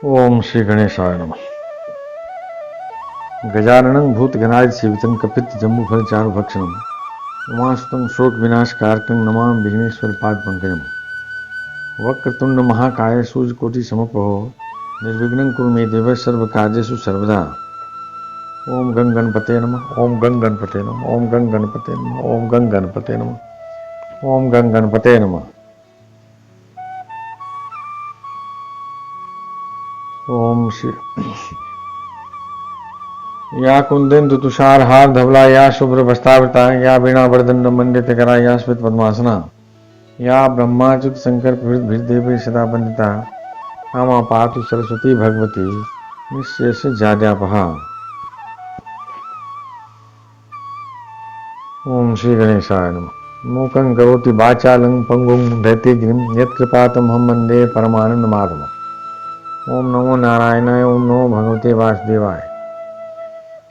ओम श्री गणेशाय नमः। गजाननं भूतगणादि सेवितं कपित जम्बूफल चारुभक्षणं उमासुतं शोक विनाशकारकं नमामि विघ्नेश्वर पाद पंकजम्। वक्रतुंड महाकाय सूर्यकोटि समप्रभो निर्विघ्नं कुरु मे देव सर्वकार्येषु सर्वदा। ओम गं गणपते नमः। ओम गं गणपते नमः। ओम गं गणपते नमः। ओम गं गणपते नमः। ओम गं गणपते नमः। ओम श्री या कुंदेन्दु तुषार हार धवला या शुभ्र वस्त्रावृता या वीणा वरदंड मंडित करा या श्वेत पद्मासना या ब्रह्माच्युत शंकर देवी सदा वंदिता आमा पातु सरस्वती भगवती निःशेष जाड्यापहा। ओम श्री गणेशाय नमः। मूकं करोति वाचालं पंगुं दैत्यगिरिं यत्कृपातमहं वन्दे परमानंद माधवम्। ओम नमो नारायणाय। ओम नमो भगवते वासुदेवाय।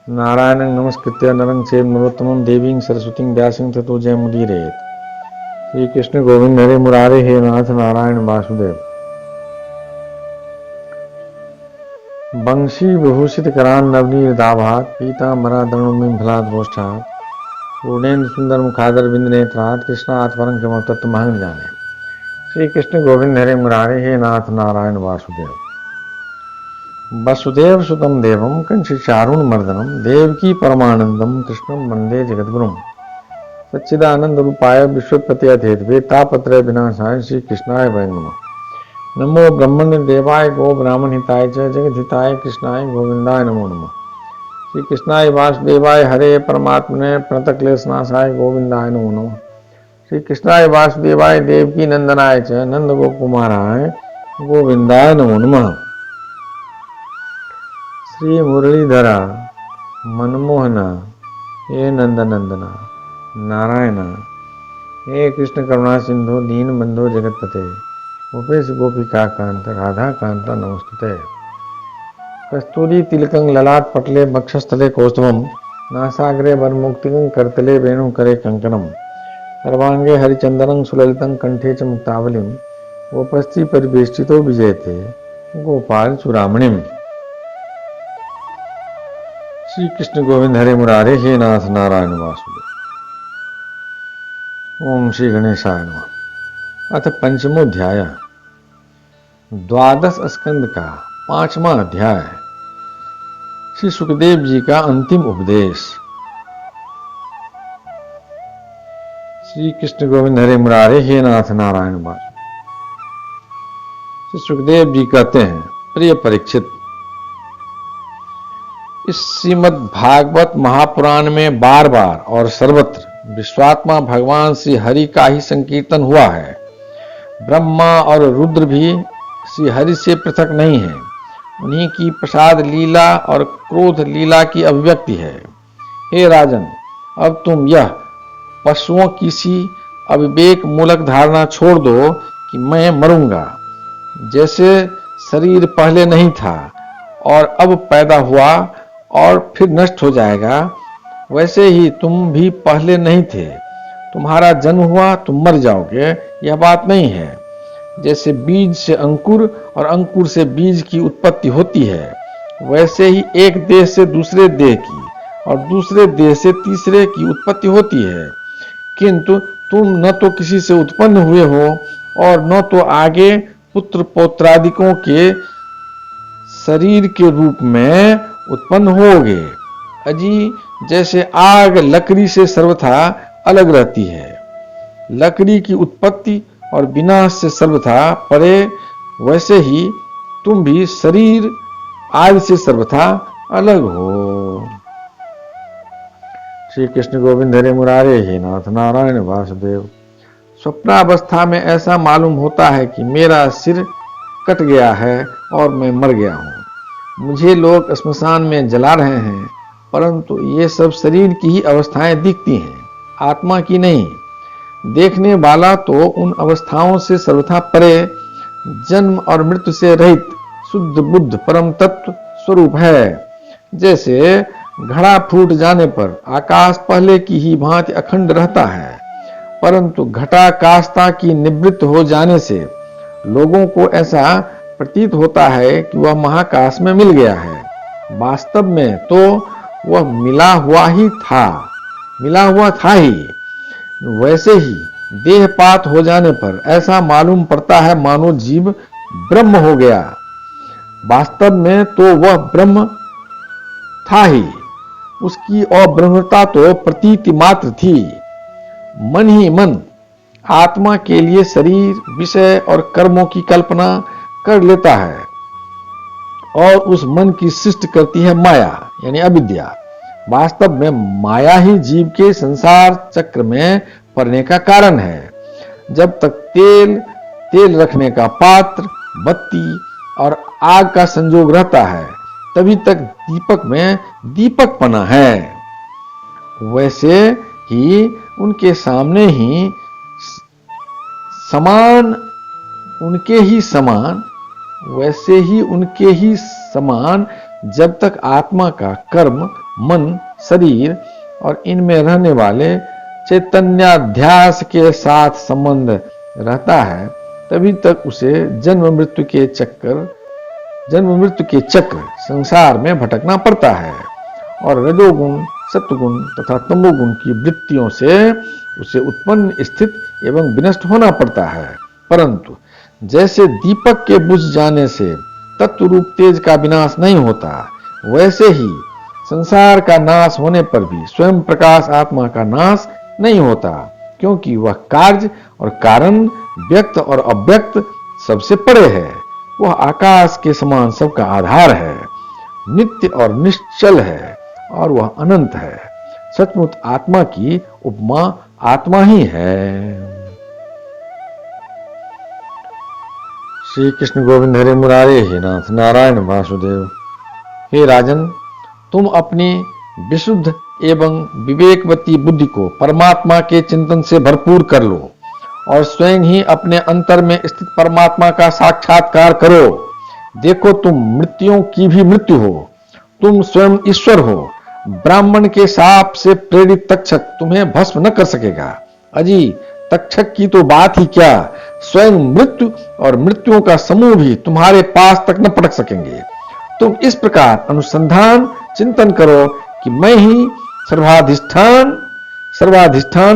नारायणं नमस्कृत्य नरं चैव नरोत्तमं देवीं सरस्वतीं व्यासं ततो जयमुदीरयेत्। श्री कृष्ण गोविंद हरे मुरारे हे नाथ नारायण वासुदेव। वंशी विभूषित करान नवनीर दाभात पीतांबराधरणों फलाद गोष्ठात पूर्णेन्द्र सुंदर मुखादर बिंद नेत्रात कृष्णात् परं किम तत्व महं जाने। श्री कृष्ण गोविंद हरे मुरारे हे नाथ नारायण वासुदेव। वसुदेव सुतम देवम कंसचारुण मर्दनम देवकी परमानंदम कृष्णम वंदे जगद्गुरुम सच्चिदानंद रूपाय विश्वपति हेतवे तापत्रय विनाशाय श्री कृष्णाय वै नमः। नमो ब्रह्मण्य देवाय गो ब्राह्मण हिताय च जगत हिताय कृष्णाय गोविंदाय नमो नमः। श्री कृष्णाय वासुदेवाय हरे परमात्मने प्रणतक्लेशनाशाय गोविंदाय नमो नमः। श्री कृष्णाय वासुदेवाय देवकी नंदनाय च नंद गोकुमाराय गोविंदाय नमो नमः। श्री मुरलीधरा मनमोहना हे नंदनंदना नारायणा हे कृष्ण करुणा सिंधु दीन बंधो जगतपते गोपेश गोपिका कांत राधा कांता नमस्तुते। कस्तूरी तिलकं ललाट पटले वक्षस्थले कौस्तुभं नासाग्रे वरमुक्तिकं करतले वेणुकरे कंकणं सर्वांगे हरिचंदनं सुललितं कंठे च मुक्तावलिं गोपस्थि परिवेष्टितो विजयते गोपाल चूड़ामणिम्। श्री कृष्ण गोविंद हरे मुरारे हे नाथ नारायण वासुदेव। ओम श्री गणेशाय नमः। अथ पंचमोध्याय द्वादश स्कंद का 5वां अध्याय श्री सुखदेव जी का अंतिम उपदेश। श्री कृष्ण गोविंद हरे मुरारे हे नाथ नारायण वासुदेव। श्री सुखदेव जी कहते हैं, प्रिय परीक्षित, इस श्रीमद् भागवत महापुराण में बार बार और सर्वत्र विश्वात्मा भगवान श्री हरि का ही संकीर्तन हुआ है। ब्रह्मा और रुद्र भी श्री हरि से पृथक नहीं है। उन्हीं की प्रसाद लीला और क्रोध लीला की अभिव्यक्ति है। हे राजन, अब तुम यह पशुओं की सी अविवेक मूलक धारणा छोड़ दो कि मैं मरूंगा। जैसे शरीर पहले नहीं था और अब पैदा हुआ और फिर नष्ट हो जाएगा, वैसे ही तुम भी पहले नहीं थे। तुम्हारा जन्म हुआ, तुम मर जाओगे, यह बात नहीं है। जैसे बीज से अंकुर और अंकुर से बीज की उत्पत्ति होती है, वैसे ही एक देह से दूसरे देह की और दूसरे देह से तीसरे की उत्पत्ति होती है। किंतु तुम न तो किसी से उत्पन्न हुए हो और न तो आगे पुत्र पौत्रादिकों के शरीर के रूप में उत्पन्न होगे। अजी, जैसे आग लकड़ी से सर्वथा अलग रहती है, लकड़ी की उत्पत्ति और विनाश से सर्वथा परे, वैसे ही तुम भी शरीर आदि से सर्वथा अलग हो। श्री कृष्ण गोविंद हरे मुरारे हे नाथ नारायण वासुदेव। स्वप्नावस्था में ऐसा मालूम होता है कि मेरा सिर कट गया है और मैं मर गया हूँ। मुझे लोग श्मशान में जला रहे हैं, परंतु ये सब शरीर की ही अवस्थाएं दिखती हैं, आत्मा की नहीं। देखने वाला तो उन अवस्थाओं से सर्वथा परे, जन्म और मृत्यु से रहित शुद्ध बुद्ध परम तत्व स्वरूप है। जैसे घड़ा फूट जाने पर आकाश पहले की ही भांति अखंड रहता है, परंतु घटाकाशता की निवृत्त हो जाने से लोगों को ऐसा प्रतीत होता है कि वह महाकाश में मिल गया है, वास्तव में तो वह मिला हुआ था ही। वैसे ही देहपात हो जाने पर ऐसा मालूम पड़ता है मानो जीव ब्रह्म हो गया, वास्तव में तो वह ब्रह्म था ही। उसकी अब्रह्मता तो प्रतीति मात्र थी। मन ही मन आत्मा के लिए शरीर, विषय और कर्मों की कल्पना कर लेता है और उस मन की सृष्टि करती है माया यानी अविद्या। वास्तव में माया ही जीव के संसार चक्र में पड़ने का कारण है। जब तक तेल रखने का पात्र, बत्ती और आग का संजोग रहता है, तभी तक दीपक में दीपकपना है। वैसे ही उनके सामने ही समान, वैसे ही उनके ही समान जब तक आत्मा का कर्म, मन, शरीर और इनमें रहने वाले चैतन्याध्यास के साथ संबंध रहता है, तभी तक उसे जन्म मृत्यु के चक्र संसार में भटकना पड़ता है और रजोगुण, सत्वगुण तथा तमोगुण की वृत्तियों से उसे उत्पन्न, स्थित एवं विनष्ट होना पड़ता है। परंतु जैसे दीपक के बुझ जाने से तत्व रूप तेज का विनाश नहीं होता, वैसे ही संसार का नाश होने पर भी स्वयं प्रकाश आत्मा का नाश नहीं होता, क्योंकि वह कार्य और कारण, व्यक्त और अव्यक्त सबसे परे है। वह आकाश के समान सबका आधार है, नित्य और निश्चल है और वह अनंत है। सचमुच आत्मा की उपमा आत्मा ही है। श्री कृष्ण गोविंद हरे मुरारे हे नाथ नारायण वासुदेव। हे राजन, तुम अपनी विशुद्ध एवं विवेकवती बुद्धि को परमात्मा के चिंतन से भरपूर कर लो और स्वयं ही अपने अंतर में स्थित परमात्मा का साक्षात्कार करो। देखो, तुम मृत्युओं की भी मृत्यु हो, तुम स्वयं ईश्वर हो। ब्राह्मण के शाप से प्रेरित तक्षक तुम्हें भस्म न कर सकेगा। अजी, तक्षक की तो बात ही क्या, स्वयं मृत्यु और मृत्युओं का समूह भी तुम्हारे पास तक न पटक सकेंगे। तुम इस प्रकार अनुसंधान चिंतन करो कि मैं ही सर्वाधिष्ठान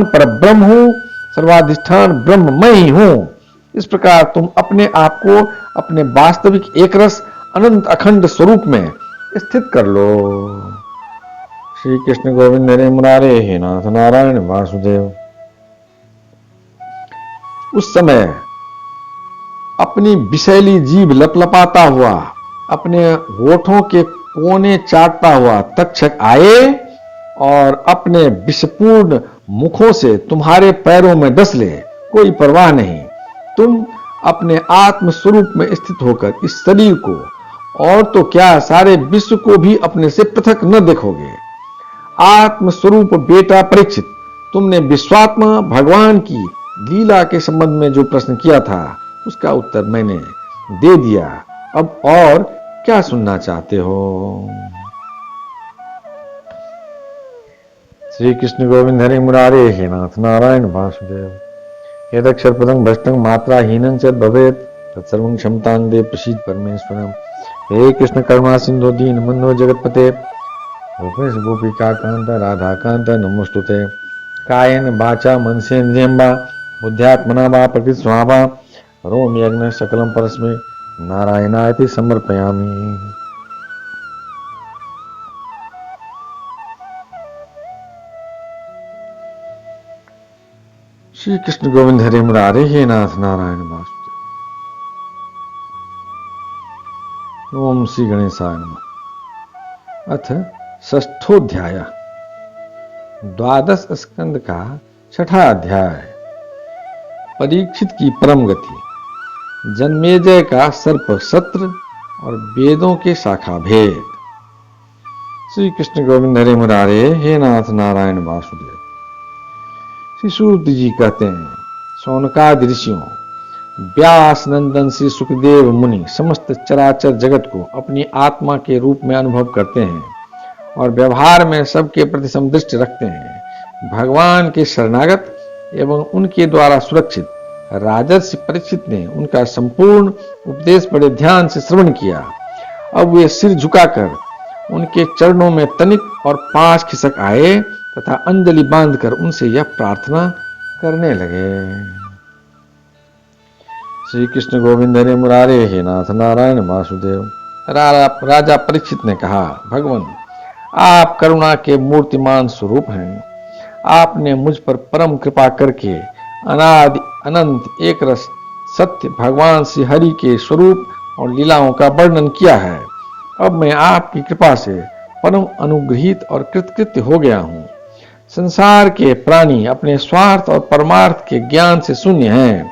पर ब्रह्म हूं, सर्वाधिष्ठान ब्रह्म मैं ही हूं। इस प्रकार तुम अपने आप को अपने वास्तविक एकरस अनंत अखंड स्वरूप में स्थित कर लो। श्री कृष्ण गोविंद हरे मुरारे हे नाथ नारायण वासुदेव। उस समय अपनी विषैली जीभ लपलपाता हुआ, अपने होठों के कोने चाटता हुआ तक्षक आए और अपने विषपूर्ण मुखों से तुम्हारे पैरों में डस ले। कोई परवाह नहीं, तुम अपने आत्म स्वरूप में स्थित होकर इस शरीर को और तो क्या सारे विश्व को भी अपने से पृथक न देखोगे। आत्म स्वरूप बेटा परीक्षित, तुमने विश्वात्मा भगवान की लीला के संबंध में जो प्रश्न किया था उसका उत्तर मैंने दे दिया। अब और क्या सुनना चाहते हो। श्री कृष्ण गोविंद हरे मुरारे हे नाथ नारायण वासुदेव। यदक्षर पदं भ्रष्टं मात्राहीनं च भवेत् तत्सर्वं क्षमतां दे प्रसीद परमेश्वरम्। हे कृष्ण करुणा सिंधु दीनबन्धो जगत्पते गोपेश गोपिका कांत राधा कांत नमोस्तुते। कायेन वाचा मनसेन्द्रियं वा बुद्ध्यात्मना वा प्रकृति स्वभावा करोमि यज्ञ सकलं परस्मै नारायणायति समर्पयामि। श्री कृष्ण गोविंद हरे मुरारे हे नाथ नारायण वासुदेव। ओम श्री गणेशाय नमः। अथ षष्ठोध्याय, द्वादश स्कंद का छठा अध्याय, परीक्षित की परम गति, जन्मेजय का सर्प सत्र और वेदों के शाखा भेद। श्री कृष्ण गोविंद हरे मुरारे हे नाथ नारायण वासुदेव। श्री सूत जी कहते हैं, शौनकादि ऋषियों, व्यास नंदन श्री सुखदेव मुनि समस्त चराचर जगत को अपनी आत्मा के रूप में अनुभव करते हैं और व्यवहार में सबके प्रति समदृष्टि रखते हैं। भगवान के शरणागत एवं उनके द्वारा सुरक्षित राजर्षि परीक्षित ने उनका संपूर्ण उपदेश बड़े ध्यान से श्रवण किया। अब वे सिर झुकाकर उनके चरणों में तनिक और 5 खिसक आए तथा अंजलि बांधकर उनसे यह प्रार्थना करने लगे। श्री कृष्ण गोविंद हरे मुरारे हे नाथ नारायण वासुदेव। राजा परीक्षित ने कहा, भगवान आप करुणा के मूर्तिमान स्वरूप हैं। आपने मुझ पर परम कृपा करके अनादि अनंत एक रस सत्य भगवान श्री हरि के स्वरूप और लीलाओं का वर्णन किया है। अब मैं आपकी कृपा से परम अनुग्रहित और कृतकृत्य हो गया हूँ। संसार के प्राणी अपने स्वार्थ और परमार्थ के ज्ञान से शून्य हैं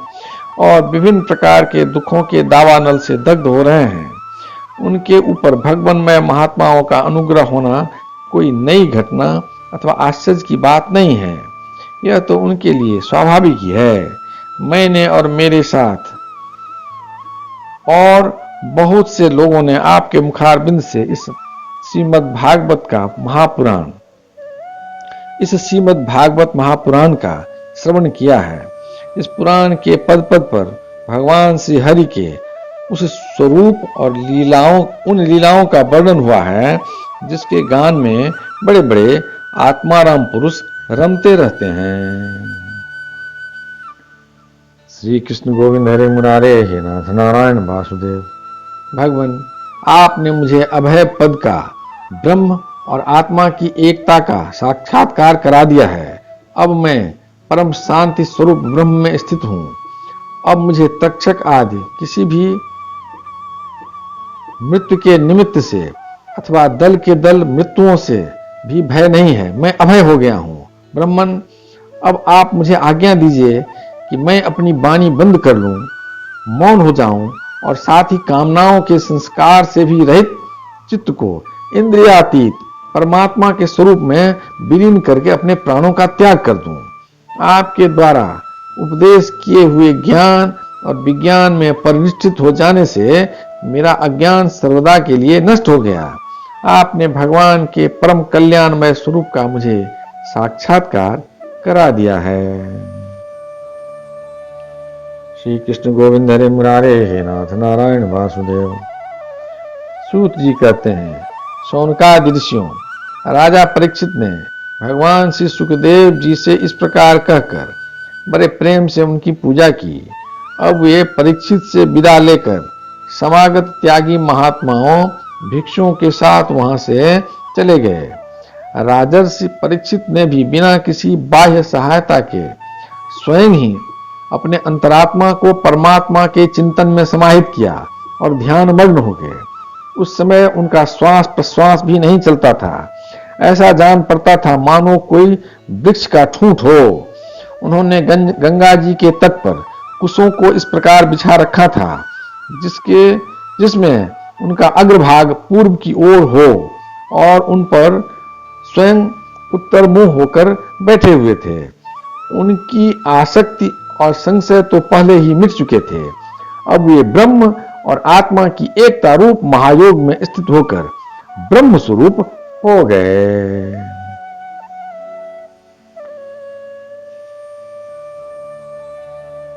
और विभिन्न प्रकार के दुखों के दावानल से दग्ध हो रहे हैं। उनके ऊपर भगवानमय महात्माओं का अनुग्रह होना कोई नई घटना अथवा आश्चर्य की बात नहीं है। यह तो उनके लिए स्वाभाविक ही है। मैंने और मेरे साथ और बहुत से लोगों ने आपके मुखारबिंद से इस श्रीमद् भागवत महापुराण का श्रवण किया है। इस पुराण के पद पद पर भगवान श्री हरि के उस स्वरूप और उन लीलाओं का वर्णन हुआ है जिसके गान में बड़े बड़े आत्माराम पुरुष रमते रहते हैं। श्री कृष्ण गोविंद हरे मुरारे हे नाथ नारायण वासुदेव। भगवान आपने मुझे अभय पद का ब्रह्म और आत्मा की एकता का साक्षात्कार करा दिया है। अब मैं परम शांति स्वरूप ब्रह्म में स्थित हूं। अब मुझे तक्षक आदि किसी भी मृत्यु के निमित्त से अथवा दल के दल मृत्युओं से भी भय नहीं है। मैं अभय हो गया हूं। ब्रह्मन अब आप मुझे आज्ञा दीजिए कि मैं अपनी वाणी बंद कर लूं, मौन हो जाऊं और साथ ही कामनाओं के संस्कार से भी रहित चित्त को इंद्रियातीत परमात्मा के स्वरूप में विलीन करके अपने प्राणों का त्याग कर दूं। आपके द्वारा उपदेश किए हुए ज्ञान और विज्ञान में परिनिष्ठित हो जाने से मेरा अज्ञान सर्वदा के लिए नष्ट हो गया। आपने भगवान के परम कल्याणमय स्वरूप का मुझे साक्षात्कार करा दिया है। श्री कृष्ण गोविंद हरे मुरारे हे नाथ नारायण वासुदेव। सूत जी कहते हैं, शौनकादि ऋषियों राजा परीक्षित ने भगवान श्री सुखदेव जी से इस प्रकार कहकर बड़े प्रेम से उनकी पूजा की। अब वे परीक्षित से विदा लेकर समागत त्यागी महात्माओं भिक्षुओं के साथ वहां से चले गए। राजर्षि परीक्षित ने भी बिना किसी बाह्य सहायता के स्वयं ही अपने अंतरात्मा को परमात्मा के चिंतन में समाहित किया और ध्यान मग्न हो गए। उस समय उनका श्वास प्रश्वास भी नहीं चलता था। ऐसा जान पड़ता था मानो कोई वृक्ष का ठूंठ हो। उन्होंने गंगा जी के तट पर कुशों को इस प्रकार बिछा रखा था जिसमें उनका अग्रभाग पूर्व की ओर हो और उन पर स्वयं उत्तर मुंह होकर बैठे हुए थे। उनकी आसक्ति और संशय तो पहले ही मिट चुके थे। अब वे ब्रह्म और आत्मा की एकता रूप महायोग में स्थित होकर ब्रह्म स्वरूप हो गए।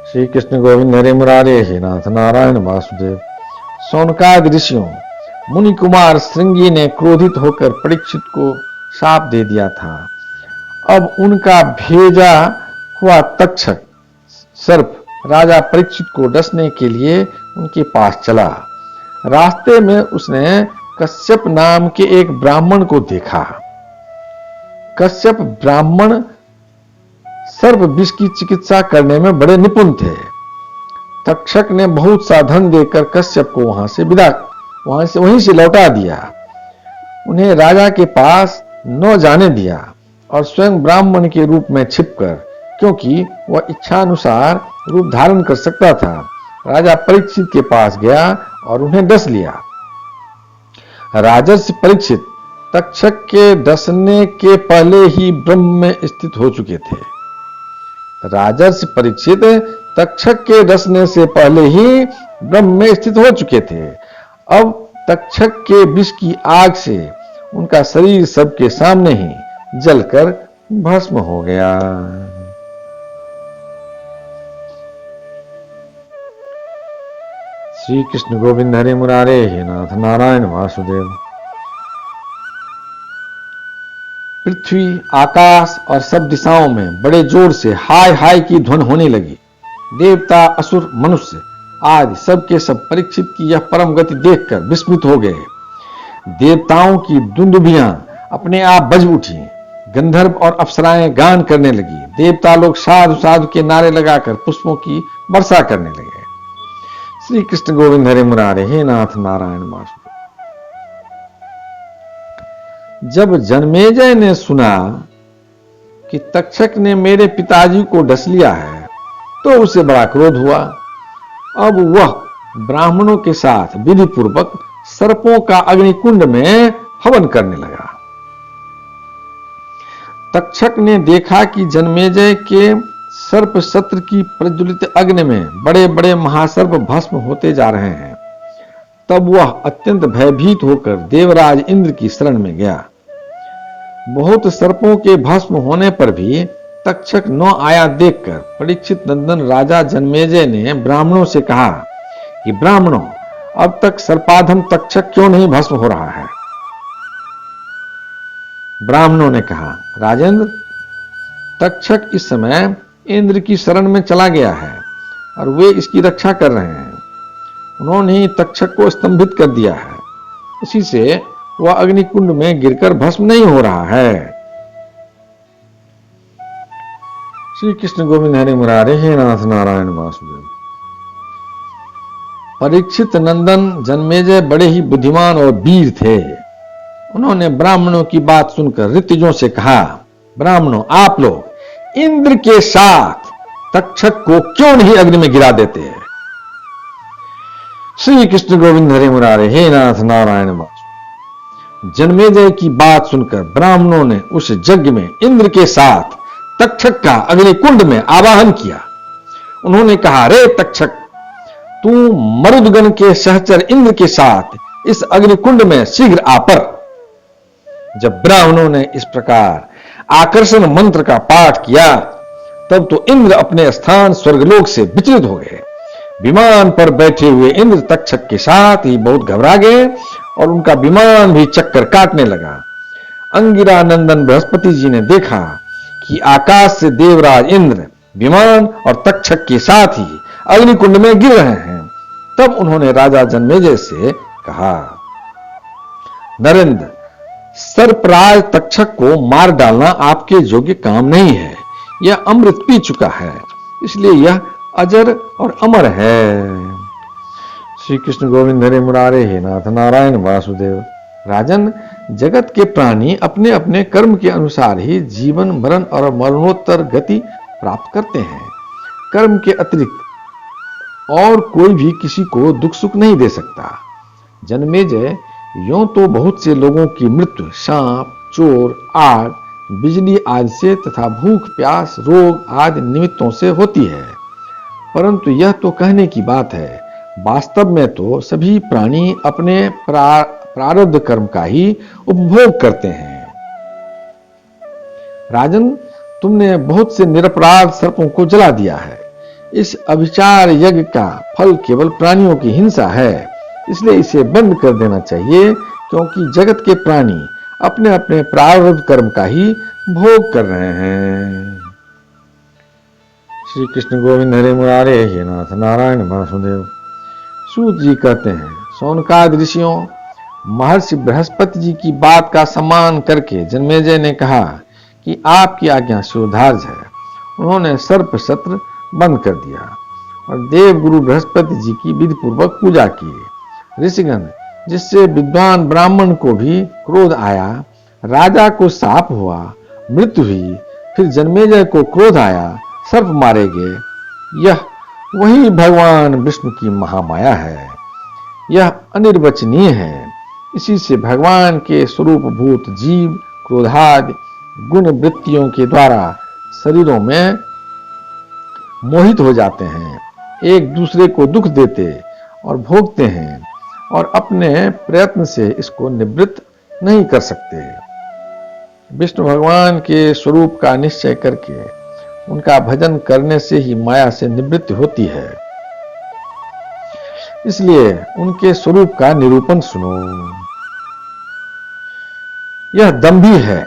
श्री कृष्ण गोविंद हरे मुरारे हे नाथ नारायण वासुदेव। शौनकादि ऋषियों मुनि कुमार श्रृंगी ने क्रोधित होकर परीक्षित को शाप दे दिया था। अब उनका भेजा हुआ तक्षक सर्प राजा परीक्षित को डसने के लिए उनके पास चला। रास्ते में उसने कश्यप नाम के एक ब्राह्मण को देखा। कश्यप ब्राह्मण सर्प विष की चिकित्सा करने में बड़े निपुण थे। तक्षक ने बहुत सा धन देकर कश्यप को वहीं से लौटा दिया। उन्हें राजा के पास न जाने दिया और स्वयं ब्राह्मण के रूप में छिपकर, क्योंकि वह इच्छानुसार रूप धारण कर सकता था, राजा परीक्षित के पास गया और उन्हें डस लिया। राजर्षि परीक्षित तक्षक के डसने के पहले ही ब्रह्म में स्थित हो चुके थे। राजर्षि परीक्षित तक्षक के डसने से पहले ही ब्रह्म में स्थित हो चुके थे। अब तक्षक के विष की आग से उनका शरीर सबके सामने ही जलकर भस्म हो गया। श्री कृष्ण गोविंद हरे मुरारे हे नाथ नारायण वासुदेव। पृथ्वी, आकाश और सब दिशाओं में बड़े जोर से हाय हाय की ध्वन होने लगी। देवता, असुर, मनुष्य आदि सबके सब परीक्षित की यह परम गति देखकर विस्मित हो गए। देवताओं की दुंदुभियां अपने आप बज उठी। गंधर्व और अप्सराएं गान करने लगी। देवता लोग साधु साधु के नारे लगाकर पुष्पों की वर्षा करने लगे। श्री कृष्ण गोविंद हरे मुरारे हे नाथ नारायण वासुदेव। जब जन्मेजय ने सुना कि तक्षक ने मेरे पिताजी को डस लिया है तो उसे बड़ा क्रोध हुआ। अब वह ब्राह्मणों के साथ विधि पूर्वक सर्पों का अग्निकुंड में हवन करने लगा। तक्षक ने देखा कि जन्मेजय के सर्प सत्र की प्रज्वलित अग्नि में बड़े बड़े महासर्प भस्म होते जा रहे हैं। तब वह अत्यंत भयभीत होकर देवराज इंद्र की शरण में गया। बहुत सर्पों के भस्म होने पर भी तक्षक न आया देखकर परीक्षित नंदन राजा जन्मेजय ने ब्राह्मणों से कहा कि ब्राह्मणों, अब तक सर्पाधम तक्षक क्यों नहीं भस्म हो रहा है? ब्राह्मणों ने कहा, राजेंद्र, तक्षक इस समय इंद्र की शरण में चला गया है और वे इसकी रक्षा कर रहे हैं। उन्होंने ही तक्षक को स्तंभित कर दिया है। इसी से वह अग्निकुंड में गिरकर भस्म नहीं हो रहा है। श्री कृष्ण गोविंद हरे मुरारे हे नाथ नारायण वासुदेव। परीक्षित नंदन जन्मेजय बड़े ही बुद्धिमान और वीर थे। उन्होंने ब्राह्मणों की बात सुनकर ऋतुजों से कहा, ब्राह्मणों, आप लोग इंद्र के साथ तक्षक को क्यों नहीं अग्नि में गिरा देते हैं? श्री कृष्ण गोविंद हरे मुरारे हे नाथ नारायण वासुदेव। जन्मेजय की बात सुनकर ब्राह्मणों ने उस यज्ञ में इंद्र के साथ तक्षक का अग्निकुंड में आवाहन किया। उन्होंने कहा, रे तक्षक, तू मरुदगण के सहचर इंद्र के साथ इस अग्निकुंड में शीघ्र आ पर। जब ब्राह्मणों ने इस प्रकार आकर्षण मंत्र का पाठ किया तब तो इंद्र अपने स्थान स्वर्गलोक से विचलित हो गए। विमान पर बैठे हुए इंद्र तक्षक के साथ ही बहुत घबरा गए और उनका विमान भी चक्कर काटने लगा। अंगिरा नंदन बृहस्पति जी ने देखा कि आकाश से देवराज इंद्र विमान और तक्षक के साथ ही अग्निकुंड में गिर रहे हैं। तब उन्होंने राजा जन्मेजय से कहा, नरेंद्र, सर्पराज तक्षक को मार डालना आपके योग्य काम नहीं है। यह अमृत पी चुका है, इसलिए यह अजर और अमर है। श्री कृष्ण गोविंद हरे मुरारे हे नाथ नारायण वासुदेव। राजन, जगत के प्राणी अपने अपने कर्म के अनुसार ही जीवन, मरण और मरणोत्तर गति प्राप्त करते हैं। कर्म के अतिरिक्त और कोई भी किसी को दुख सुख नहीं दे सकता। जन्मेजय, यूं तो बहुत से लोगों की मृत्यु सांप, चोर, आग, बिजली आदि से तथा भूख, प्यास, रोग आदि निमित्तों से होती है, परंतु यह तो कहने की बात है। वास्तव में तो सभी प्राणी अपने प्रारब्ध कर्म का ही उपभोग करते हैं। राजन, तुमने बहुत से निरपराध सर्पों को जला दिया है। इस अभिचार यज्ञ का फल केवल प्राणियों की हिंसा है, इसलिए इसे बंद कर देना चाहिए, क्योंकि जगत के प्राणी अपने अपने प्रारब्ध कर्म का ही भोग कर रहे हैं। श्री कृष्ण गोविंद हरे मुरारे हे नाथ नारायण वासुदेव। सूत जी कहते हैं, शौनकादि ऋषियों, महर्षि बृहस्पति जी की बात का सम्मान करके जन्मेजय ने कहा कि आपकी आज्ञा शिरोधार्य है। उन्होंने सर्प सत्र बंद कर दिया और देव गुरु बृहस्पति जी की विधि पूर्वक पूजा की। ऋषिगण, जिससे विद्वान ब्राह्मण को भी क्रोध आया, राजा को शाप हुआ, मृत्यु हुई, फिर जन्मेजय को क्रोध आया, सर्प मारे गए। यह वही भगवान विष्णु की महामाया है। यह अनिर्वचनीय है। इसी से भगवान के स्वरूप भूत जीव क्रोधादि गुण वृत्तियों के द्वारा शरीरों में मोहित हो जाते हैं, एक दूसरे को दुख देते और भोगते हैं और अपने प्रयत्न से इसको निवृत्त नहीं कर सकते। विष्णु भगवान के स्वरूप का निश्चय करके उनका भजन करने से ही माया से निवृत्ति होती है। इसलिए उनके स्वरूप का निरूपण सुनो। यह दंभी है,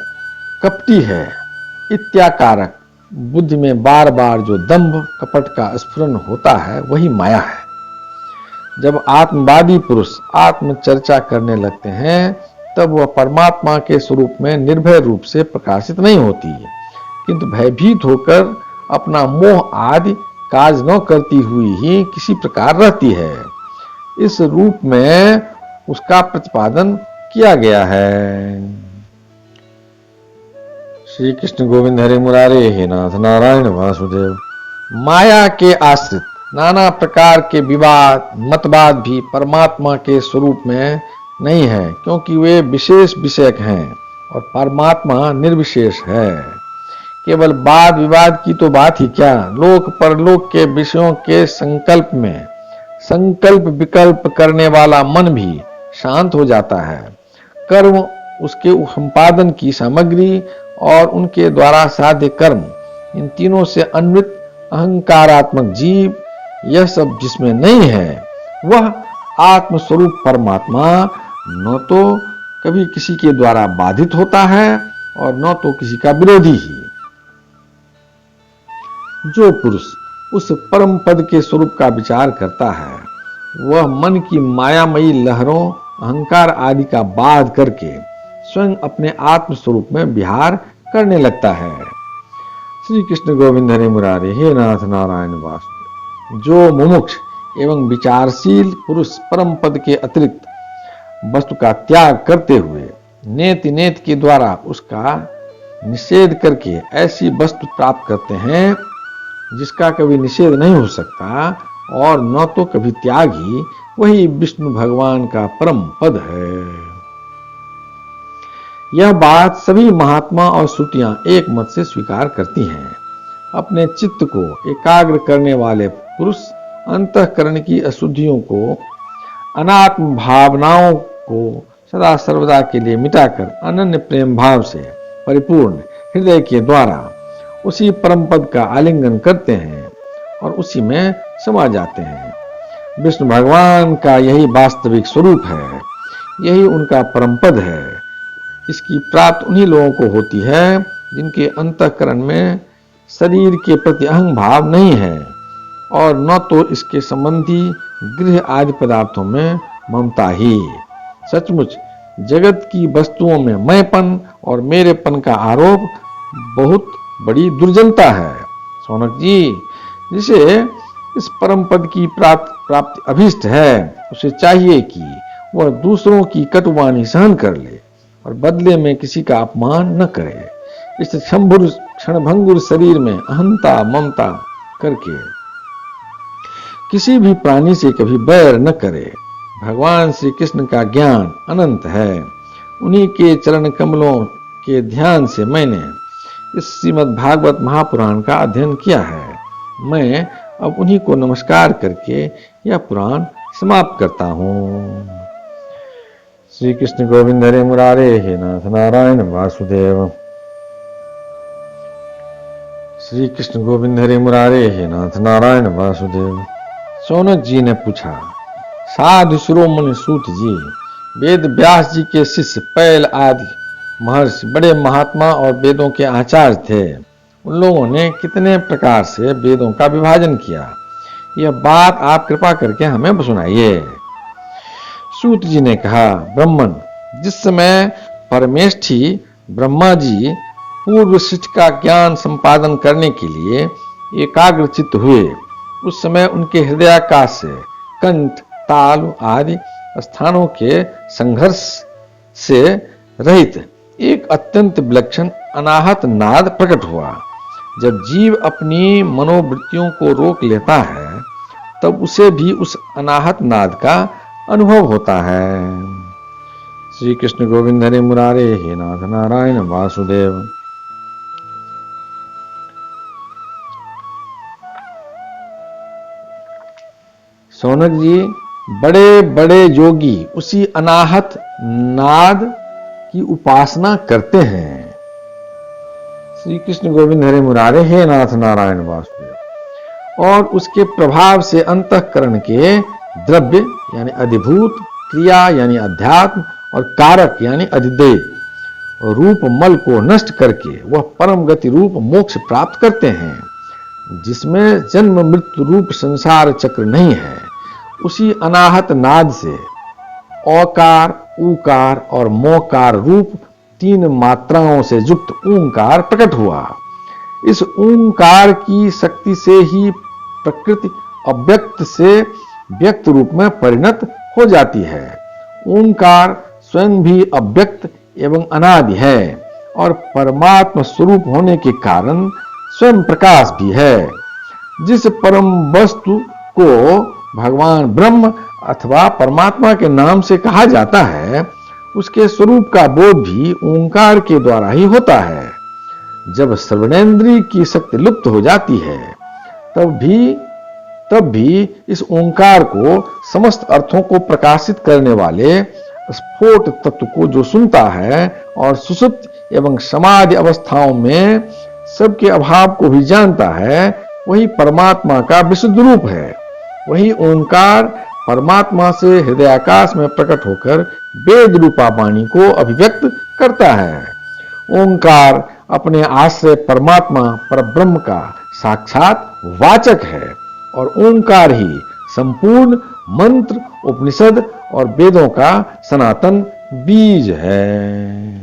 कपटी है, इत्याकारक बुद्धि में बार बार जो दंभ कपट का स्फुरन होता है वही माया है। जब आत्मवादी पुरुष आत्म चर्चा करने लगते हैं तब वह परमात्मा के स्वरूप में निर्भय रूप से प्रकाशित नहीं होती, किंतु भयभीत होकर अपना मोह आदि काज न करती हुई ही किसी प्रकार रहती है। इस रूप में उसका प्रतिपादन किया गया है। श्री कृष्ण गोविंद हरे मुरारे हे नाथ नारायण वासुदेव। माया के आश्रित नाना प्रकार के विवाद मतवाद भी परमात्मा के स्वरूप में नहीं है, क्योंकि वे विशेष विषयक हैं और परमात्मा निर्विशेष है। केवल वाद विवाद की तो बात ही क्या, लोक परलोक के विषयों के संकल्प में संकल्प विकल्प करने वाला मन भी शांत हो जाता है। कर्म, उसके संपादन की सामग्री और उनके द्वारा साध्य कर्म, इन तीनों से अन्वित अहंकारात्मक जीव, यह सब जिसमें नहीं है वह आत्मस्वरूप परमात्मा न तो कभी किसी के द्वारा बाधित होता है और न तो किसी का विरोधी ही। जो पुरुष उस परम पद के स्वरूप का विचार करता है वह मन की मायामयी लहरों अहंकार आदि का बाध करके स्वयं अपने आत्म स्वरूप में विहार करने लगता है। श्री कृष्ण गोविंद हरे मुरारे हे नाथ नारायण वासुदेव। जो मुमुक्ष एवं विचारशील पुरुष परम पद के अतिरिक्त वस्तु का त्याग करते हुए नेति नेति के द्वारा उसका निषेध करके ऐसी वस्तु प्राप्त करते हैं जिसका कभी निषेध नहीं हो सकता और न तो कभी त्यागी, वही विष्णु भगवान का परम पद है। यह बात सभी महात्मा और श्रुतियां एक मत से स्वीकार करती हैं। अपने चित्त को एकाग्र करने वाले पुरुष अंतःकरण की अशुद्धियों को, अनात्म भावनाओं को सदा सर्वदा के लिए मिटाकर अनन्य प्रेम भाव से परिपूर्ण हृदय के द्वारा उसी परम पद का आलिंगन करते हैं और उसी में समा जाते हैं। विष्णु भगवान का यही वास्तविक स्वरूप है, यही उनका परम पद है। इसकी प्राप्त उन्हीं लोगों को होती है जिनके अंतःकरण में शरीर के प्रति अहंग भाव नहीं है और न तो इसके संबंधी गृह आदि पदार्थों में ममता ही। सचमुच जगत की वस्तुओं में मैंपन और मेरेपन का आरोप बहुत बड़ी दुर्जनता है। सौनक जी, जिसे इस परम पद की प्राप्ति अभीष्ट है उसे चाहिए कि वह दूसरों की कटुवाणी सहन कर ले और बदले में किसी का अपमान न करे। इस क्षणभंगुर शरीर में अहंता ममता करके किसी भी प्राणी से कभी बैर न करे। भगवान श्री कृष्ण का ज्ञान अनंत है। उन्हीं के चरण कमलों के ध्यान से मैंने इस श्रीमद् भागवत महापुराण का अध्ययन किया है। मैं अब उन्हीं को नमस्कार करके यह पुराण समाप्त करता हूँ। श्री कृष्ण गोविंद हरे मुरारे हे नाथ नारायण वासुदेव। श्री कृष्ण गोविंद हरे मुरारे हे नाथ नारायण वासुदेव। सौनक जी ने पूछा, साधु शिरोमणि सूत जी, वेद व्यास जी के शिष्य पैल आदि महर्षि बड़े महात्मा और वेदों के आचार्य थे। उन लोगों ने कितने प्रकार से वेदों का विभाजन किया, यह बात आप कृपा करके हमें सुनाइए। सूत जी ने कहा, ब्राह्मण, जिस समय परमेष्ठी ब्रह्मा जी पूर्व सृष्टि का ज्ञान संपादन करने के लिए एकाग्र चित्त हुए, उस समय उनके हृदयाकाश से कंठ, ताल आदि स्थानों के संघर्ष से रहित एक अत्यंत विलक्षण अनाहत नाद प्रकट हुआ। जब जीव अपनी मनोवृत्तियों को रोक लेता है तब उसे भी उस अनाहत नाद का अनुभव होता है। श्री कृष्ण गोविंद हरे मुरारे हे नाथ नारायण वासुदेव। सौनक जी, बड़े बड़े योगी उसी अनाहत नाद की उपासना करते हैं। श्री कृष्ण गोविंद हरे मुरारे हे नाथ नारायण वासुदेव। और उसके प्रभाव से अंतःकरण के द्रव्य यानी अधिभूत, क्रिया यानी अध्यात्म और कारक यानी अधिदेव। रूप मल को नष्ट करके वह परम गति रूप मोक्ष प्राप्त करते हैं, जिसमें जन्म मृत्यु रूप संसार चक्र नहीं है। उसी अनाहत नाद से औकार, ऊकार और मोकार रूप 3 मात्राओं से युक्त ओंकार प्रकट हुआ। इस ओंकार की शक्ति से ही प्रकृति अव्यक्त से व्यक्त रूप में परिणत हो जाती है। ओंकार स्वयं भी अव्यक्त एवं अनादि है और परमात्मा स्वरूप होने के कारण स्वयं प्रकाश भी है। जिस परम वस्तु को भगवान ब्रह्म अथवा परमात्मा के नाम से कहा जाता है, उसके स्वरूप का बोध भी ओंकार के द्वारा ही होता है। जब श्रवणेन्द्रिय की शक्ति लुप्त हो जाती है, तब भी इस ओंकार को समस्त अर्थों को प्रकाशित करने वाले स्फोट तत्व को जो सुनता है और सुषुप्त एवं समाधि अवस्थाओं में सबके अभाव को भी जानता है, वही परमात्मा का विशुद्ध रूप है। वही ओंकार परमात्मा से हृदयाकाश में प्रकट होकर वेद रूपा वाणी को अभिव्यक्त करता है। ओंकार अपने आश्रय परमात्मा परब्रह्म का साक्षात वाचक है और ओंकार ही संपूर्ण मंत्र, उपनिषद और वेदों का सनातन बीज है।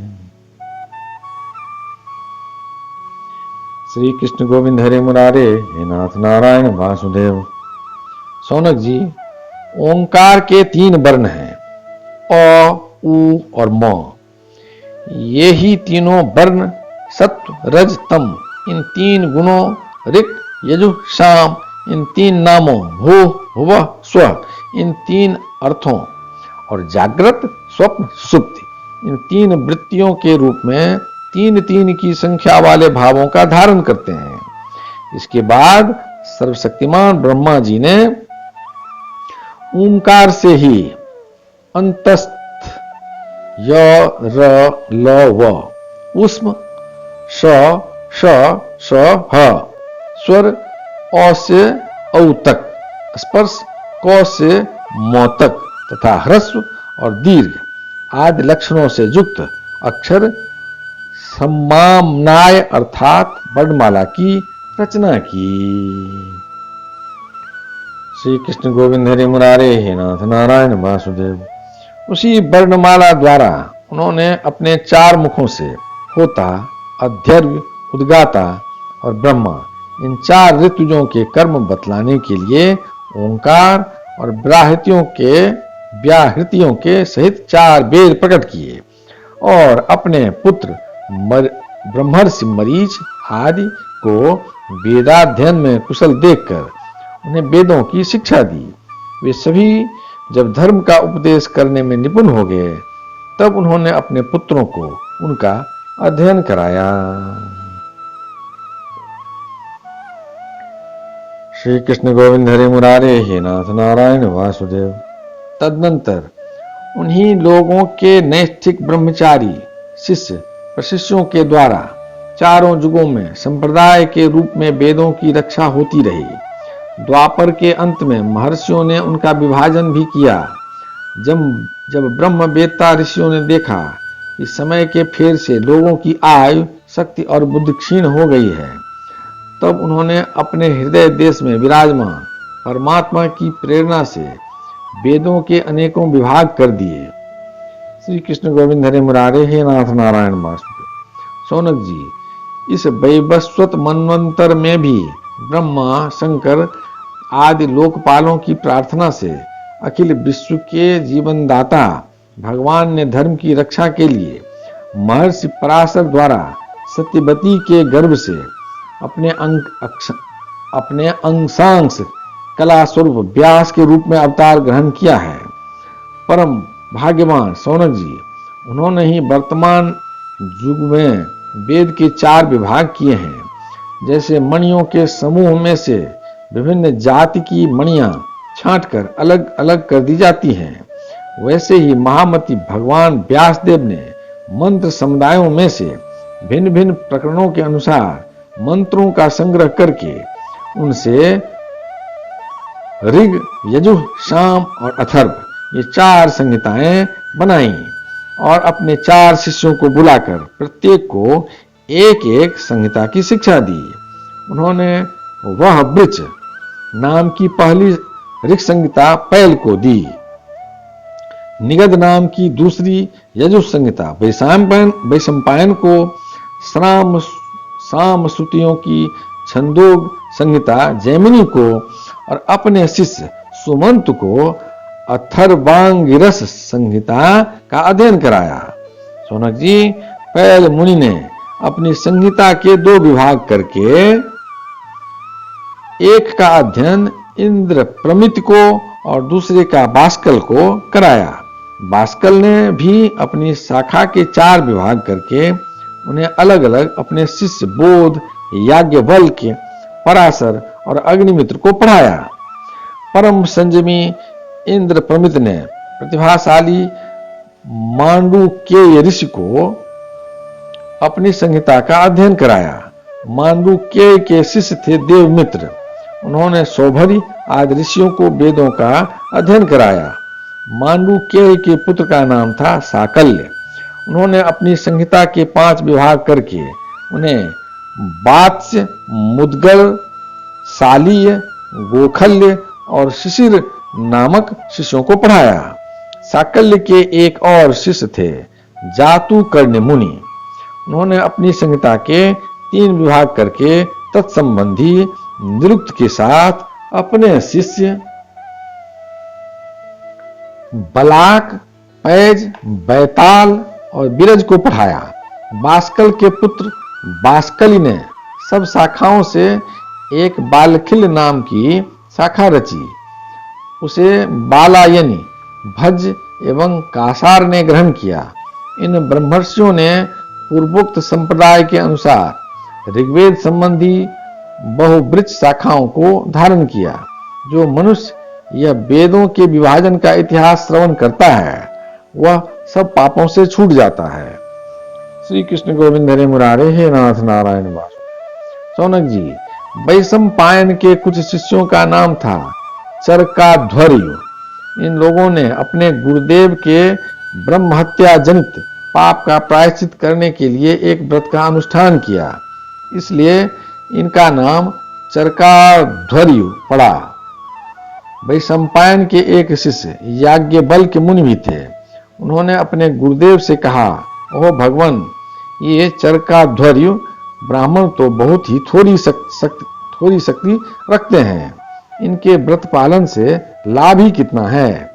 श्री कृष्ण गोविंद हरे मुरारे, हे नाथ नारायण वासुदेव। सौनक जी, ओंकार के 3 वर्ण हैं, अ, उ और म। ये ही तीनों वर्ण सत्व, रज, तम, इन 3 गुणों, ऋक्, यजुः, साम, इन 3 नामों, भू, भुवः, स्वः, इन 3 अर्थों और जागृत, स्वप्न, सुषुप्ति, इन 3 वृत्तियों के रूप में 3 की संख्या वाले भावों का धारण करते हैं। इसके बाद सर्वशक्तिमान ब्रह्मा जी ने ओंकार से ही अंतस्थ य, र, ल, व, उष्म, श, श, स, ह, स्वर अ से औ तक, स्पर्श क से म तक तथा ह्रस्व और दीर्घ आदि लक्षणों से युक्त अक्षर सम्मामनाय अर्थात वर्णमाला की रचना की। श्री कृष्ण गोविंद हरे मुरारे, हे नाथ नारायण वासुदेव। उसी वर्णमाला द्वारा उन्होंने अपने 4 मुखों से होता, अध्यर्व, उद्गाता और ब्रह्मा, इन 4 ऋतुजों के कर्म बतलाने के लिए ओंकार और व्याहृतियों के सहित 4 वेद प्रकट किए और अपने पुत्र ब्रह्मर्षि मरीच आदि को वेदाध्ययन में कुशल देखकर उन्हें वेदों की शिक्षा दी। वे सभी जब धर्म का उपदेश करने में निपुण हो गए, तब उन्होंने अपने पुत्रों को उनका अध्ययन कराया। श्री कृष्ण गोविंद हरे मुरारे, हे नाथ नारायण वासुदेव। तदनंतर उन्हीं लोगों के नैष्ठिक ब्रह्मचारी शिष्य प्रशिष्यों के द्वारा चारों युगों में संप्रदाय के रूप में वेदों की रक्षा होती रही। द्वापर के अंत में महर्षियों ने उनका विभाजन भी किया। जब ब्रह्म वेत्ता ऋषियों ने देखा कि समय के फेर से लोगों की आयु, शक्ति और बुद्धि क्षीण हो गई है, तब उन्होंने अपने हृदय देश में विराजमान परमात्मा की प्रेरणा से वेदों के अनेकों विभाग कर दिए। श्री कृष्ण गोविंद हरे मुरारे, हे नाथ नारायण वासुदेव। सौनक जी, इस वैवस्वत मनवंतर में भी ब्रह्मा, शंकर आदि लोकपालों की प्रार्थना से अखिल विश्व के जीवनदाता भगवान ने धर्म की रक्षा के लिए महर्षि पराशर द्वारा सत्यवती के गर्भ से अपने अंशांश कला स्वरूप व्यास के रूप में अवतार ग्रहण किया है। परम भाग्यवान सौनक जी, उन्होंने ही वर्तमान युग में वेद के 4 विभाग किए हैं। जैसे मणियों के समूह में से विभिन्न जाति की मणियां छांटकर अलग अलग कर दी जाती हैं, वैसे ही महामति भगवान व्यासदेव ने मंत्र समुदायों में से भिन्न भिन्न प्रकरणों के अनुसार मंत्रों का संग्रह करके उनसे ऋग, यजुः, साम और अथर्व ये 4 संहिताएं बनाई और अपने 4 शिष्यों को बुलाकर प्रत्येक को एक एक संहिता की शिक्षा दी। उन्होंने वह वृक्ष नाम की पहली ऋग संहिता पैल को दी, निगद नाम की दूसरी यजुः संहिता वैशंपायन को, साम श्रुतियों की छंदोग संहिता जैमिनी को और अपने शिष्य सुमंत को अथर्वांगिरस संहिता का अध्ययन कराया। शौनक जी, पैल मुनि ने अपनी संहिता के 2 विभाग करके एक का अध्ययन इंद्र प्रमित को और दूसरे का बाष्कल को कराया। बाष्कल ने भी अपनी शाखा के 4 विभाग करके उन्हें अलग अलग अपने शिष्य बोध, याज्ञवल्क्य, पराशर और अग्निमित्र को पढ़ाया। परम संयमी इंद्र प्रमित ने प्रतिभाशाली मांडुक्य ऋषि को अपनी संहिता का अध्ययन कराया। मांडुक्य के शिष्य थे देवमित्र, उन्होंने सौभरी आदि ऋषियों को वेदों का अध्ययन कराया। मांडुक्य के पुत्र का नाम था साकल्य, उन्होंने अपनी संहिता के 5 विभाग करके उन्हें वात्स्य, मुद्गल, शालीय, गोखल्य और शिशिर नामक शिष्यों को पढ़ाया। साकल्य के एक और शिष्य थे जातुकर्ण्य मुनि, उन्होंने अपनी संहिता के 3 विभाग करके तत्संबंधी निरुक्त के साथ अपने शिष्य बलाक, पैज, बैताल और बिरज को पढ़ाया। बाष्कल के पुत्र बाष्कली ने सब शाखाओं से एक बालखिल नाम की शाखा रची, उसे बालायनी, भज एवं कासार ने ग्रहण किया। इन ब्रह्मर्षियों ने पूर्वोक्त संप्रदाय के अनुसार ऋग्वेद संबंधी बहुवृक्ष शाखाओं को धारण किया। जो मनुष्य यह वेदों के विभाजन का इतिहास श्रवण करता है वह सब पापों से छूट जाता है। श्री कृष्ण गोविंद हरे मुरारे, हे नाथ नारायण वासु। शौनक जी, वैशंपायन के कुछ शिष्यों का नाम था चरकाध्वर्यु। इन लोगों ने अपने गुरुदेव के ब्रह्म हत्या जनित पाप का प्रायश्चित करने के लिए एक व्रत का अनुष्ठान किया, इसलिए इनका नाम चरकाध्वर्यु पड़ा। वैशंपायन के एक शिष्य याज्ञवल्क्य मुनि भी थे, उन्होंने अपने गुरुदेव से कहा, ओह भगवान, ये चरकाध्वर्यु ब्राह्मण तो बहुत ही थोड़ी शक्ति रखते हैं, इनके व्रत पालन से लाभ ही कितना है।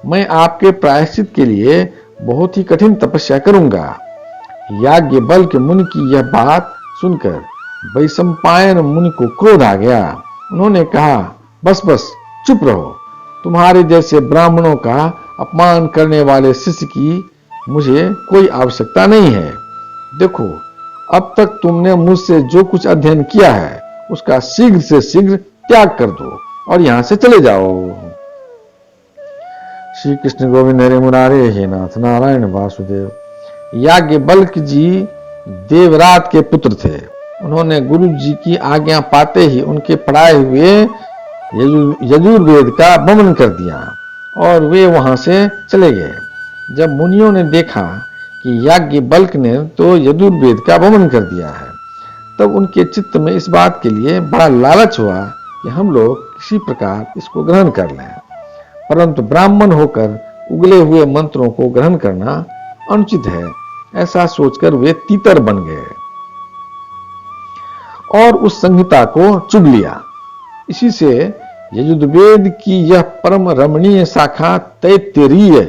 मैं आपके प्रायश्चित के लिए बहुत ही कठिन तपस्या करूंगा। याज्ञवल्क्य मुनि की यह बात सुनकर वैशंपायन मुनि को क्रोध आ गया। उन्होंने कहा, बस बस चुप रहो, तुम्हारे जैसे ब्राह्मणों का अपमान करने वाले शिष्य की मुझे कोई आवश्यकता नहीं है। देखो, अब तक तुमने मुझसे जो कुछ अध्ययन किया है उसका शीघ्र से शीघ्र त्याग कर दो और यहां से चले जाओ। श्री कृष्ण गोविंद हरे मुरारे, हे नाथ नारायण वासुदेव। याज्ञवल्क्य जी देवरात के पुत्र थे, उन्होंने गुरु जी की आज्ञा पाते ही उनके पढ़ाए हुए यजुर्वेद का वमन कर दिया और वे वहां से चले गए। जब मुनियों ने देखा कि याज्ञवल्क्य ने तो यजुर्वेद का वमन कर दिया है, तब उनके चित्त में इस बात के लिए बड़ा लालच हुआ कि हम लोग किसी प्रकार इसको ग्रहण कर लें, परंतु ब्राह्मण होकर उगले हुए मंत्रों को ग्रहण करना अनुचित है, ऐसा सोचकर वे तीतर बन गए और उस संहिता को चुग लिया। इसी से यजुर्वेद की यह परम रमणीय शाखा तैत्तिरीय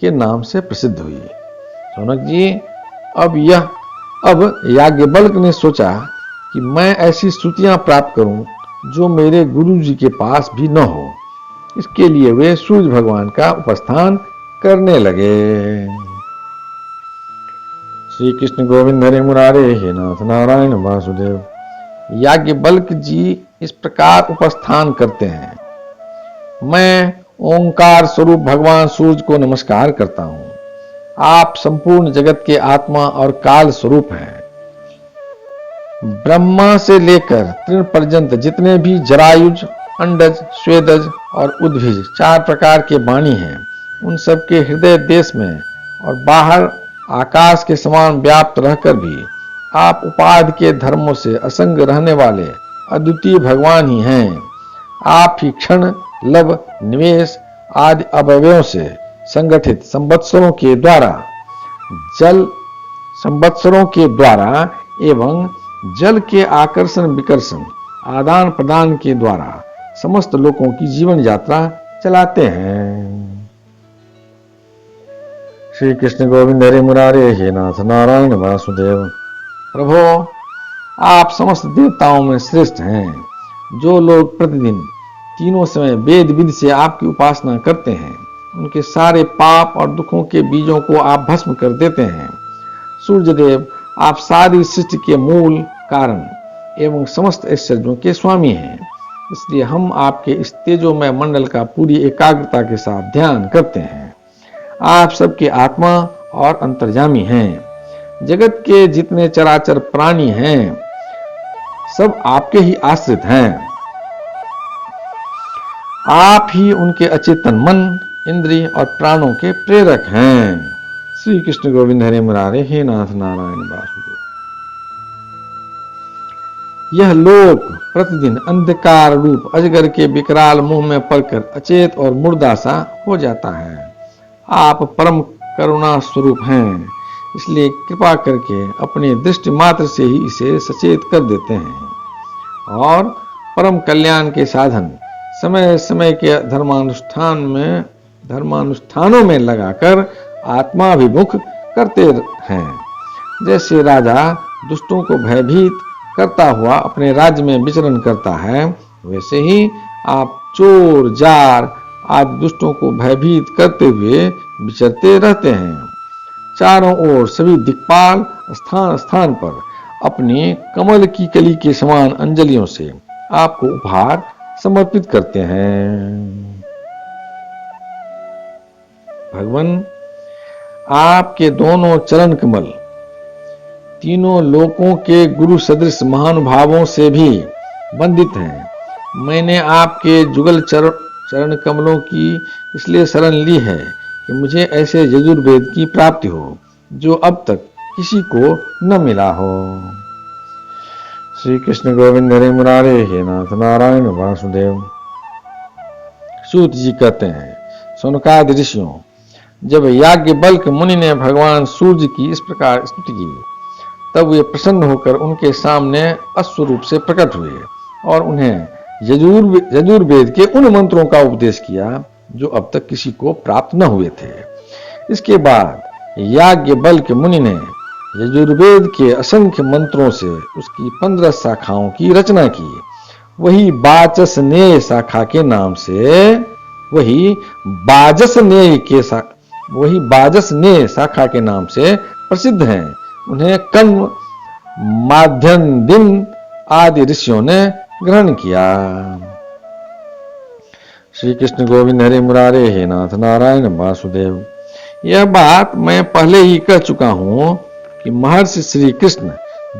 के नाम से प्रसिद्ध हुई। शौनक जी, अब याज्ञवल्क्य ने सोचा कि मैं ऐसी श्रुतियां प्राप्त करूं जो मेरे गुरु जी के पास भी न हो। इसके लिए वे सूर्य भगवान का उपस्थान करने लगे। श्री कृष्ण गोविंद हरे मुरारे, हे नाथ नारायण वासुदेव। याज्ञवल्क्य जी इस प्रकार उपस्थान करते हैं, मैं ओंकार स्वरूप भगवान सूर्य को नमस्कार करता हूं। आप संपूर्ण जगत के आत्मा और काल स्वरूप हैं। ब्रह्मा से लेकर तृण पर्यंत जितने भी जरायुज अंडज, स्वेदज और उद्भिज 4 प्रकार के वाणी हैं। उन सबके हृदय देश में और बाहर आकाश के समान व्याप्त रहकर भी आप उपाधि के धर्मों से असंग रहने वाले अद्वितीय भगवान ही हैं। आप ही क्षण, लब, निवेश आदि अवयवों से संगठित संवत्सरों के द्वारा एवं जल के आकर्षण विकर्षण आदान प्रदान के द्वारा समस्त लोगों की जीवन यात्रा चलाते हैं। श्री कृष्ण गोविंद हरे मुरारे हे नाथ नारायण वासुदेव। प्रभो, आप समस्त देवताओं में श्रेष्ठ हैं। जो लोग प्रतिदिन तीनों समय वेद विधि से आपकी उपासना करते हैं, उनके सारे पाप और दुखों के बीजों को आप भस्म कर देते हैं। सूर्यदेव, आप सारी सृष्टि के मूल कारण एवं समस्त ऐश्वर्यों के स्वामी हैं। इसलिए हम आपके इस तेजोमय मंडल का पूरी एकाग्रता के साथ ध्यान करते हैं। आप सबके आत्मा और अंतर्यामी हैं। जगत के जितने चराचर प्राणी हैं, सब आपके ही आश्रित हैं। आप ही उनके अचेतन मन, इंद्रिय और प्राणों के प्रेरक हैं। श्री कृष्ण गोविंद हरे मुरारे हे नाथ नारायण वासुदेव। यह लोक प्रतिदिन अंधकार रूप अजगर के विकराल मुंह में पड़कर अचेत और मुर्दा सा हो जाता है। आप परम करुणा स्वरूप हैं, इसलिए कृपा करके अपनी दृष्टि मात्र से ही इसे सचेत कर देते हैं और परम कल्याण के साधन समय समय के धर्मानुष्ठानों में लगाकर आत्माभिमुख करते हैं। जैसे राजा दुष्टों को भयभीत करता हुआ अपने राज्य में विचरण करता है, वैसे ही आप चोर, जार आदि दुष्टों को भयभीत करते हुए विचरते रहते हैं। चारों ओर सभी दिक्पाल स्थान स्थान पर अपनी कमल की कली के समान अंजलियों से आपको उपहार समर्पित करते हैं। भगवान, आपके दोनों चरण कमल तीनों लोकों के गुरु सदृश महानुभावों से भी बंदित हैं। मैंने आपके जुगल चरण कमलों की इसलिए शरण ली है कि मुझे ऐसे यजुर्वेद की प्राप्ति हो जो अब तक किसी को न मिला हो। श्री कृष्ण गोविंद हरे मुरारे हे नाथ नारायण वासुदेव। सूत जी कहते हैं, सौनकादि ऋषियों, जब याज्ञवल्क्य मुनि ने भगवान सूर्य की इस प्रकार स्तुति की, तब वे प्रसन्न होकर उनके सामने अश्वरूप से प्रकट हुए और उन्हें यजुर्वेद के उन मंत्रों का उपदेश किया जो अब तक किसी को प्राप्त न हुए थे। इसके बाद याज्ञवल्क्य मुनि ने यजुर्वेद के असंख्य मंत्रों से उसकी 15 शाखाओं की रचना की। वही वाचस्नेय शाखा के नाम से शाखा के नाम से प्रसिद्ध हैं। उन्हें कण्व, माध्यन्दिन आदि ऋषियों ने ग्रहण किया। श्री कृष्ण गोविंद हरे मुरारे हे नाथ नारायण वासुदेव। यह बात मैं पहले ही कह चुका हूं कि महर्षि श्री कृष्ण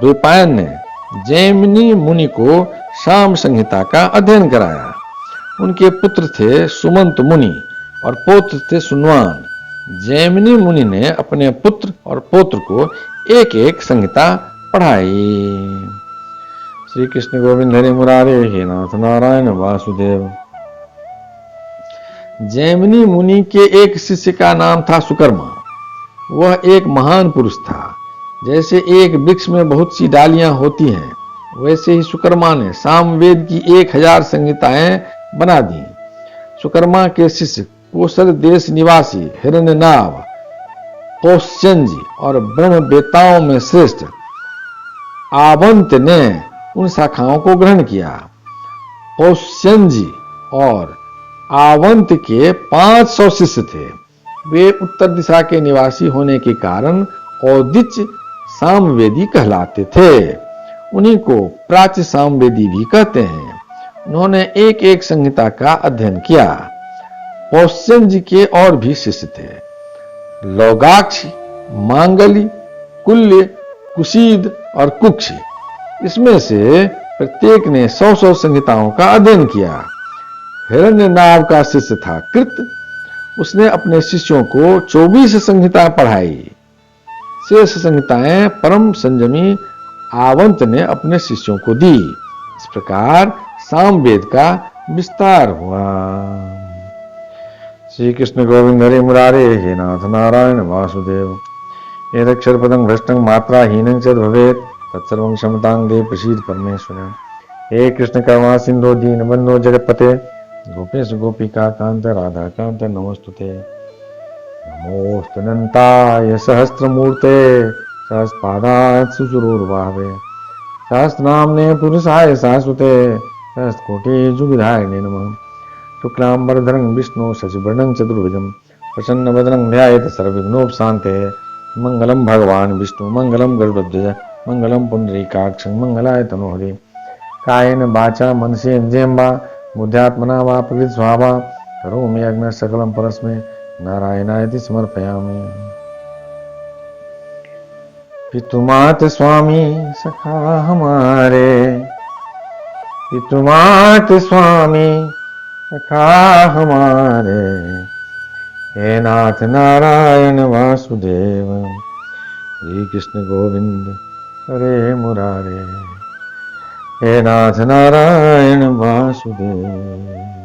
द्वैपायन ने जैमिनी मुनि को साम संहिता का अध्ययन कराया। उनके पुत्र थे सुमंत मुनि और पौत्र थे सुनवान। जैमिनी मुनि ने अपने पुत्र और पौत्र को एक एक संहिता पढ़ाई। श्री कृष्ण गोविंद हरे मुरारे हे नाथ नारायण वासुदेव। जैमिनी मुनि के एक शिष्य का नाम था सुकर्मा। वह एक महान पुरुष था। जैसे एक वृक्ष में बहुत सी डालियां होती हैं, वैसे ही सुकर्मा ने सामवेद की 1000 संहिताएं बना दी। सुकर्मा के शिष्य कोसल देश निवासी हिरण्यनाभ, कौश्यंजी और ब्रह्म वेताओं में श्रेष्ठ आवंत ने उन शाखाओं को ग्रहण किया। कौश्यंजी और आवंत के 500 शिष्य थे। वे उत्तर दिशा के निवासी होने के कारण औदिच्य सामवेदी कहलाते थे। उन्हीं को प्राच्य सामवेदी भी कहते हैं। उन्होंने एक एक संहिता का अध्ययन किया। कौश्यंजी के और भी शिष्य थे, लौगाक्ष, मांगली, कुल्य, कुशीद और कुक्ष। इसमें से प्रत्येक ने 100-100 संहिताओं का अध्ययन किया। हिरण्यनाभ का शिष्य था कृत। उसने अपने शिष्यों को 24 संहिताएं पढ़ाई। शेष संहिताएं परम संयमी आवंत ने अपने शिष्यों को दी। इस प्रकार सामवेद का विस्तार हुआ। श्री कृष्ण गोविंद हरे मुरारे हे नाथ नारायण वासुदेव। एतक्षर पदं भ्रष्टं मात्रा हीनं च भवेत् तत्सर्वं क्षमतां देव प्रसीद परमेश्वर। हे कृष्ण करुणा सिंधु दीनबंधो जगत्पते गोपेश गोपिका कांत राधा कांत नमोस्तुते। नमोस्तनन्ताय सहस्रमूर्ते सहस्रपादाय सुसुरोर्भावे सहस्रनाम्ने पुरुषाय शाश्वते सहस्रकोटि जुगधारिणे नमः। शुक्लांबरधरं विष्णु शशिवर्णं चतुर्भुजं प्रसन्नवदनं ध्यायेत् सर्वविघ्नोपशान्ते। मंगलम भगवान विष्णु मंगलम गरुड़ध्वज मंगलम पुंडरीकाक्ष मंगलाय तनोहरि। कायेन वाचा मनसेन्द्रियर्वा बुद्ध्यात्मना वा प्रकृति स्वभावा करोमि यज्ञ सकलम परस्मै नारायणायति समर्पयामि। पितुमात स्वामी सखा हमारे, पितुमात स्वामी सखा हमारे, हे नाथ नारायण वासुदेव। श्री कृष्ण गोविंद हरे मुरारे, हे नाथ नारायण वासुदेव।